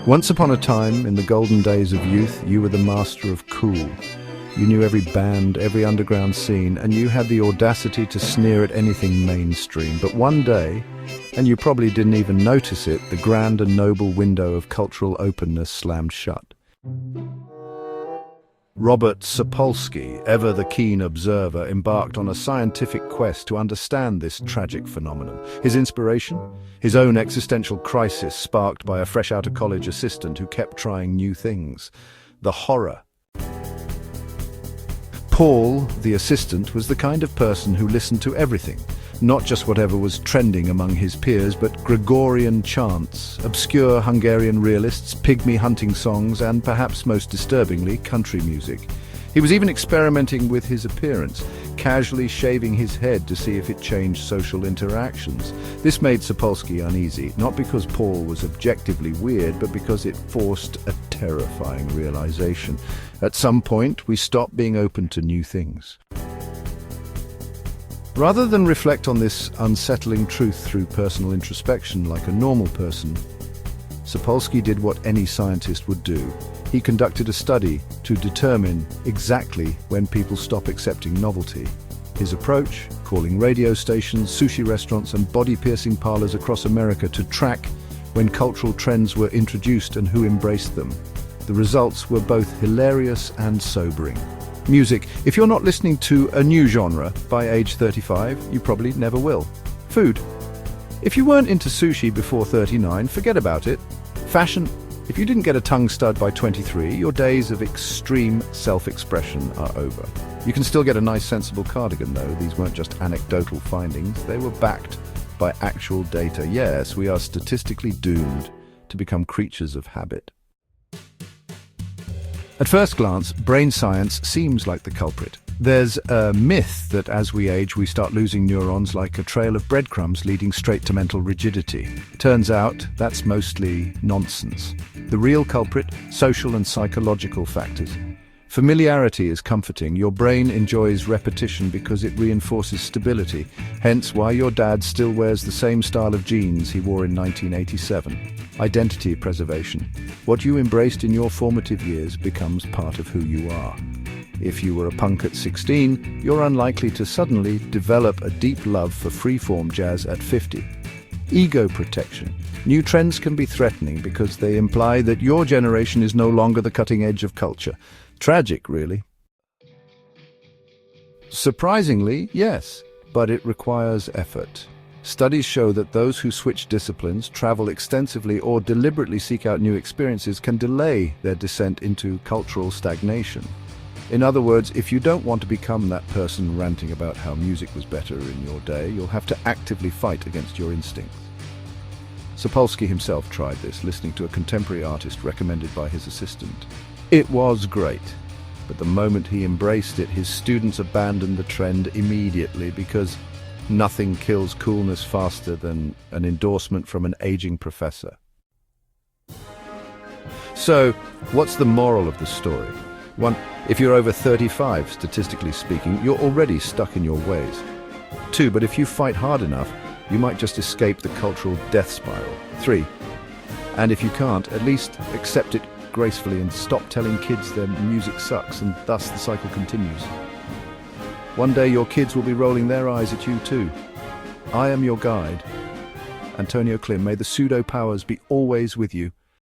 Once upon a time, in the golden days of youth, you were the master of cool. You knew every band, every underground scene, and you had the audacity to sneer at anything mainstream. But one day, and you probably didn't even notice it, the grand and noble window of cultural openness slammed shut. Robert Sapolsky, ever the keen observer, embarked on a scientific quest to understand this tragic phenomenon. His inspiration? His own existential crisis sparked by a fresh-out-of-college assistant who kept trying new things. The horror. Paul, the assistant, was the kind of person who listened to everything. Not just whatever was trending among his peers, but Gregorian chants, obscure Hungarian realists, pygmy hunting songs, and perhaps most disturbingly, country music. He was even experimenting with his appearance, casually shaving his head to see if it changed social interactions. This made Sapolsky uneasy, not because Paul was objectively weird, but because it forced a terrifying realization. At some point, we stopped being open to new things. Rather than reflect on this unsettling truth through personal introspection like a normal person, Sapolsky did what any scientist would do. He conducted a study to determine exactly when people stop accepting novelty. His approach, calling radio stations, sushi restaurants, and body-piercing parlors across America to track when cultural trends were introduced and who embraced them. The results were both hilarious and sobering. Music. If you're not listening to a new genre by age 35, you probably never will. Food. If you weren't into sushi before 39, forget about it. Fashion. If you didn't get a tongue stud by 23, your days of extreme self-expression are over. You can still get a nice sensible cardigan though. These weren't just anecdotal findings, they were backed by actual data. Yes, we are statistically doomed to become creatures of habit. At first glance, brain science seems like the culprit. There's a myth that as we age, we start losing neurons like a trail of breadcrumbs leading straight to mental rigidity. Turns out, that's mostly nonsense. The real culprit, social and psychological factors. Familiarity is comforting. Your brain enjoys repetition because it reinforces stability, hence why your dad still wears the same style of jeans he wore in 1987. Identity preservation. What you embraced in your formative years becomes part of who you are. If you were a punk at 16, you're unlikely to suddenly develop a deep love for freeform jazz at 50. Ego protection. New trends can be threatening because they imply that your generation is no longer the cutting edge of culture. Tragic, really. Surprisingly, yes, but it requires effort. Studies show that those who switch disciplines, travel extensively, or deliberately seek out new experiences can delay their descent into cultural stagnation. In other words, if you don't want to become that person ranting about how music was better in your day, you'll have to actively fight against your instincts. Sapolsky himself tried this, listening to a contemporary artist recommended by his assistant. It was great, but the moment he embraced it, his students abandoned the trend immediately because nothing kills coolness faster than an endorsement from an aging professor. So, what's the moral of the story? One, if you're over 35, statistically speaking, you're already stuck in your ways. Two, but if you fight hard enough, you might just escape the cultural death spiral. Three, and if you can't, at least accept it gracefully and stop telling kids their music sucks, and thus the cycle continues. One day your kids will be rolling their eyes at you too. I am your guide, Antonio Klim. May the pseudo powers be always with you.